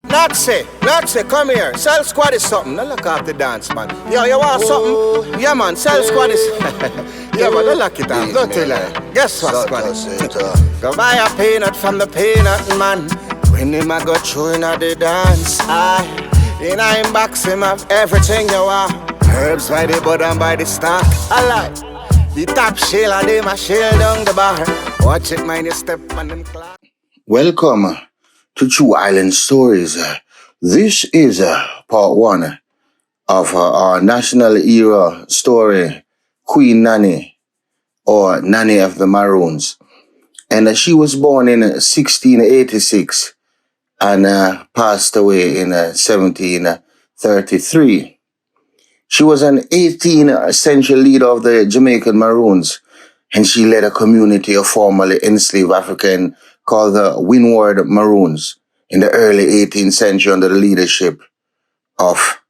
Nazi, come here. Cell Squad is something. Now look off the dance, man. Yo, you want something? Yeah, man. Cell Squad is. Yeah, man. Don't lock it off. Don't tell her. Guess what, Squad? Go buy a peanut from the peanut man. When him a go through in the dance, in a inbox him have everything you want. Herbs by the bud and by the stock. I like the top shell and them a shell down the bar. Watch it, mind you step on them clock. Welcome to True Island Stories. This is part one of our national era story, Queen Nanny, or Nanny of the Maroons. And she was born in 1686 and passed away in 1733. She was an 18th century leader of the Jamaican Maroons, and she led a community of formerly enslaved Africans called the Windward Maroons in the early 18th century under the leadership of,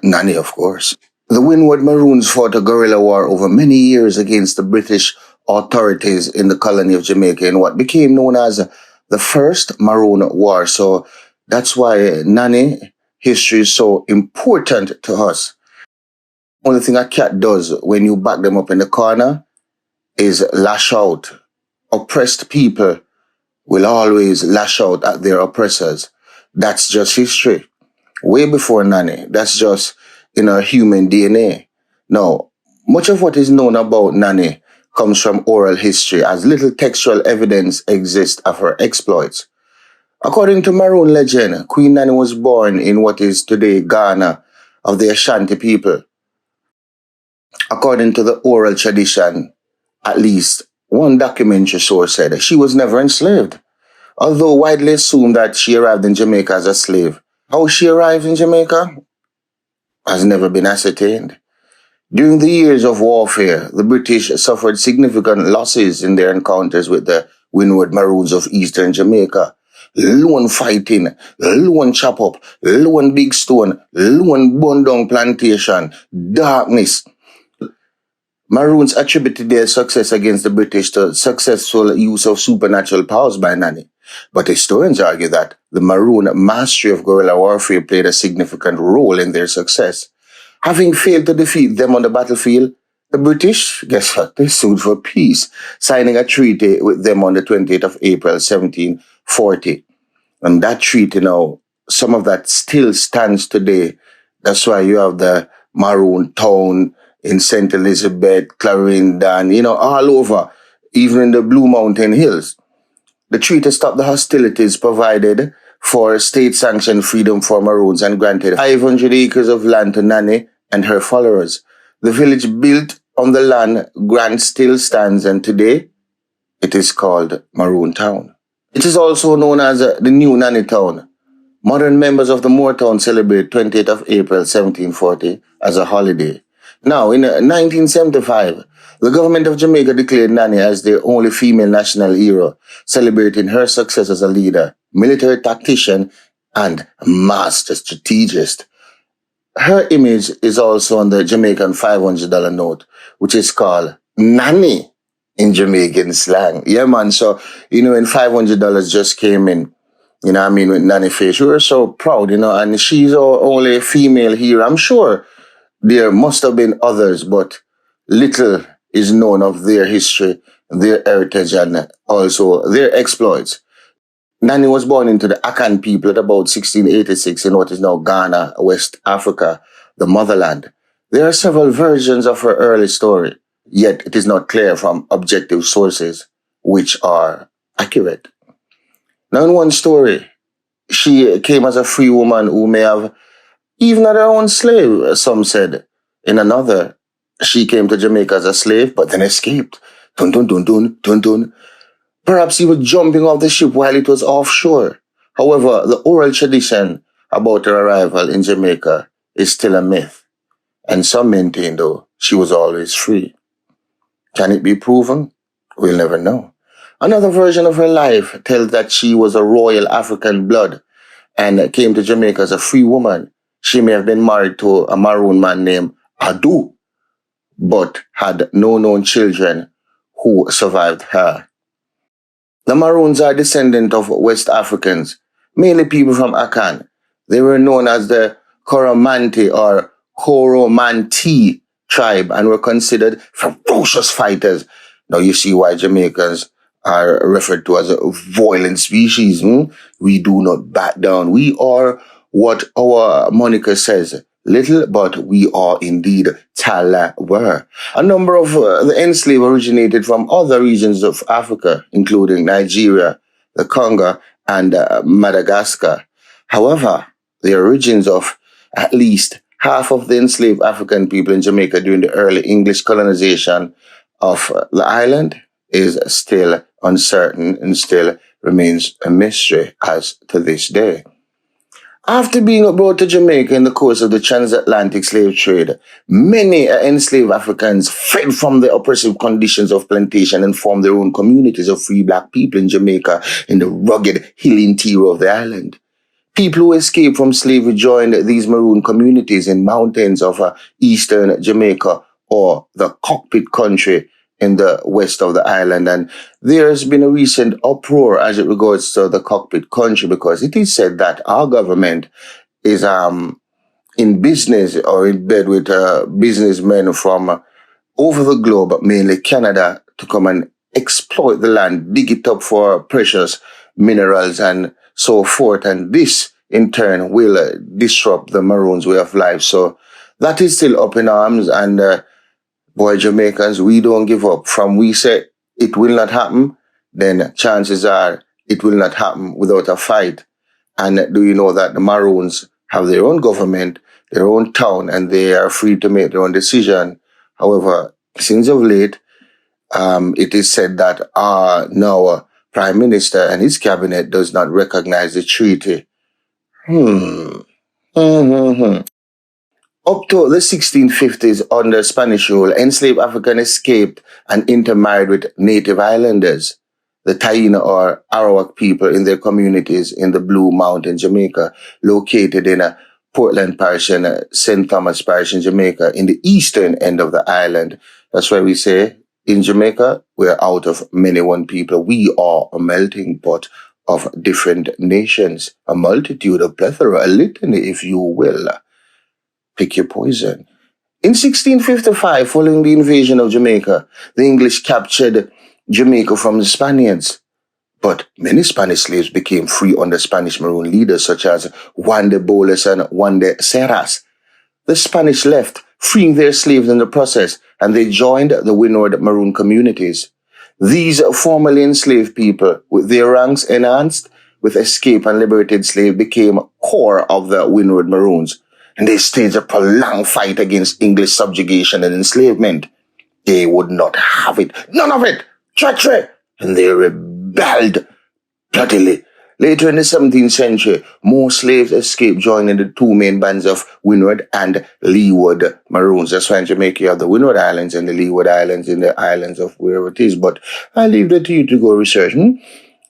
Nanny, of course. The Windward Maroons fought a guerrilla war over many years against the British authorities in the colony of Jamaica in what became known as the First Maroon War. So that's why Nanny history is so important to us. Only thing a cat does when you back them up in the corner is lash out. Oppressed people will always lash out at their oppressors. That's just history. Way before Nanny. That's just in our human DNA. Now, much of what is known about Nanny comes from oral history, as little textual evidence exists of her exploits. According to Maroon legend, Queen Nanny was born in what is today Ghana of the Ashanti people. According to the oral tradition, at least one documentary source said she was never enslaved, although widely assumed that she arrived in Jamaica as a slave. How she arrived in Jamaica has never been ascertained. During the years of warfare, the British suffered significant losses in their encounters with the Windward Maroons of eastern Jamaica. Lone fighting, lone chop up, lone big stone, lone burn down plantation, darkness. Maroons attributed their success against the British to successful use of supernatural powers by Nanny. But historians argue that the Maroon mastery of guerrilla warfare played a significant role in their success. Having failed to defeat them on the battlefield, the British, guess what, they sued for peace, signing a treaty with them on the 28th of April, 1740. And that treaty now, some of that still stands today. That's why you have the Maroon Town in St. Elizabeth, Clarendon, all over, even in the Blue Mountain Hills. The treaty stopped the hostilities, provided for state-sanctioned freedom for Maroons, and granted 500 acres of land to Nanny and her followers. The village built on the land grant still stands, and today it is called Maroon Town. It is also known as the New Nanny Town. Modern members of the Moortown celebrate 28th of April 1740 as a holiday. Now, in 1975, the government of Jamaica declared Nanny as the only female national hero, celebrating her success as a leader, military tactician, and master strategist. Her image is also on the Jamaican $500 note, which is called Nanny in Jamaican slang. Yeah, man. So, when $500 just came in, with Nanny face, we were so proud, and she's our only female hero. I'm sure there must have been others, but little is known of their history, their heritage, and also their exploits. Nanny was born into the Akan people at about 1686 in what is now Ghana, West Africa, the motherland. There are several versions of her early story, yet it is not clear from objective sources which are accurate. Now, in one story, she came as a free woman who may have even had her own slave, some said. In another, she came to Jamaica as a slave, but then escaped. Dun dun dun dun dun dun. Perhaps he was jumping off the ship while it was offshore. However, the oral tradition about her arrival in Jamaica is still a myth, and some maintain, though, she was always free. Can it be proven? We'll never know. Another version of her life tells that she was a royal African blood and came to Jamaica as a free woman. She may have been married to a Maroon man named Adu, but had no known children who survived her. The Maroons are descendants of West Africans, mainly people from Akan. They were known as the Coromantee or Coromantee tribe and were considered ferocious fighters. Now you see why Jamaicans are referred to as a violent species. We do not back down. We are what our moniker says, little, but we are indeed Talawer. A number of the enslaved originated from other regions of Africa, including Nigeria, the Congo, and Madagascar. However, the origins of at least half of the enslaved African people in Jamaica during the early English colonization of the island is still uncertain and still remains a mystery as to this day. After being brought to Jamaica in the course of the transatlantic slave trade, many enslaved Africans fled from the oppressive conditions of plantation and formed their own communities of free black people in Jamaica in the rugged hilly interior of the island. People who escaped from slavery joined these maroon communities in mountains of eastern Jamaica or the cockpit country in the west of the island. And there has been a recent uproar as it regards to the cockpit country because it is said that our government is in business or in bed with businessmen from over the globe, mainly Canada, to come and exploit the land, dig it up for precious minerals and so forth. And this, in turn, will disrupt the Maroons' way of life. So that is still up in arms. And boy, Jamaicans, we don't give up. From we say it will not happen, then chances are it will not happen without a fight. And do you know that the Maroons have their own government, their own town, and they are free to make their own decision? However, since of late, it is said that now Prime Minister and his cabinet does not recognize the treaty. Hmm. Mm-hmm. Up to the 1650s, under Spanish rule, enslaved Africans escaped and intermarried with native islanders, the Taíno or Arawak people in their communities in the Blue Mountain, Jamaica, located in Portland Parish and St. Thomas Parish in Jamaica, in the eastern end of the island. That's why we say, in Jamaica, we're out of many one people. We are a melting pot of different nations, a multitude, a plethora, a litany, if you will. Pick your poison. In 1655, following the invasion of Jamaica, the English captured Jamaica from the Spaniards. But many Spanish slaves became free under Spanish Maroon leaders such as Juan de Boles and Juan de Serras. The Spanish left, freeing their slaves in the process, and they joined the Windward Maroon communities. These formerly enslaved people, with their ranks enhanced with escaped and liberated slaves, became core of the Windward Maroons, and they staged a prolonged fight against English subjugation and enslavement. They would not have it, none of it, treachery, and they rebelled bloodily. Later in the 17th century, more slaves escaped, joining the two main bands of Windward and Leeward Maroons. That's why in Jamaica you have the Windward Islands and the Leeward Islands in the islands of wherever it is. But I leave that to you to go research.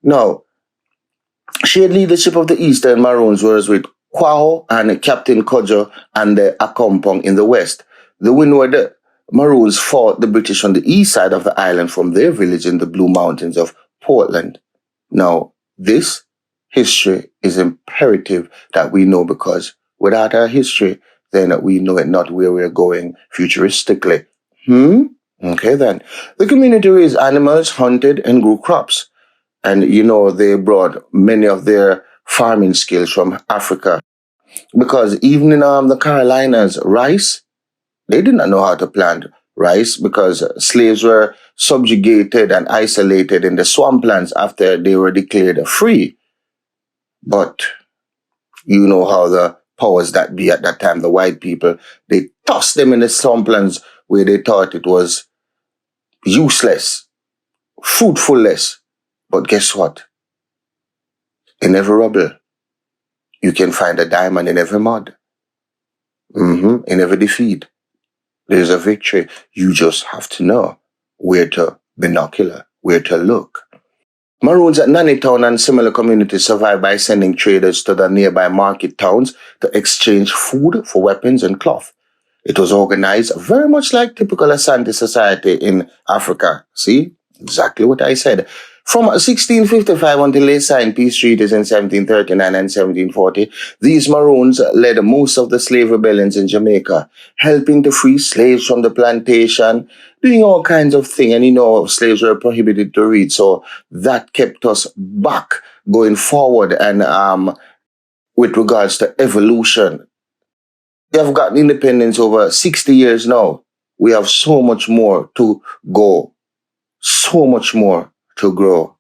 Now, shared leadership of the Eastern Maroons was with Quao and Captain Kodjo and the Akompong in the west. The Windward Maroons fought the British on the east side of the island from their village in the Blue Mountains of Portland. Now, this history is imperative that we know, because without our history, then we know it not where we're going futuristically. Okay then. The community raised animals, hunted, and grew crops. And they brought many of their farming skills from Africa. Because even in the Carolinas, rice, they did not know how to plant rice because slaves were subjugated and isolated in the swamplands after they were declared free. But you know how the powers that be at that time, the white people, they tossed them in the swamplands where they thought it was useless, fruitfulless. But guess what? In every rubble, you can find a diamond. In every mud. In every defeat, there's a victory. You just have to know where to binocular, where to look. Maroons at Nanny Town and similar communities survived by sending traders to the nearby market towns to exchange food for weapons and cloth. It was organized very much like typical Asante society in Africa. See? Exactly what I said. From 1655 until they signed peace treaties in 1739 and 1740, these Maroons led most of the slave rebellions in Jamaica, helping to free slaves from the plantation, doing all kinds of things. And slaves were prohibited to read, so that kept us back going forward. And with regards to evolution, we have gotten independence over 60 years now. We have so much more to go, so much more to grow.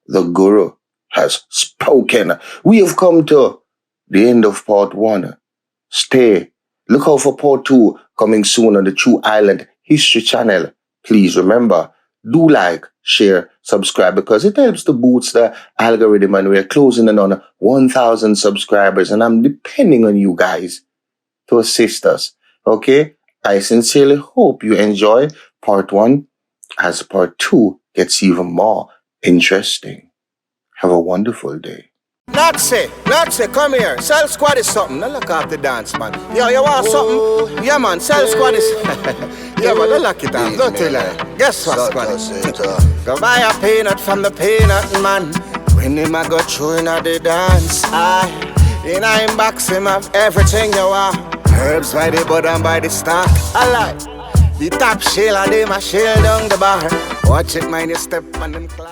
The Guru has spoken. We have come to the end of part one. Stay. Look out for part two coming soon on the True Island History channel. Please remember, do like, share, subscribe because it helps to boost the algorithm and we're closing in on 1,000 subscribers and I'm depending on you guys to assist us. Okay? I sincerely hope you enjoy part one as part two gets even more interesting. Have a wonderful day. Nazi, come here. Cell Squad is something. Don't look off the dance, man. Yo, you want something? Yeah, man. Cell Squad is. Yeah, man. Don't lock it off. Don't tell her. Guess what, Squad? Go buy a peanut from the peanut man. When him I go through in the dance, in him box him have everything you want. Herbs by the bud and by the stock. I like the top shell and them a shell down the bar. Watch it, mind you step on them clock.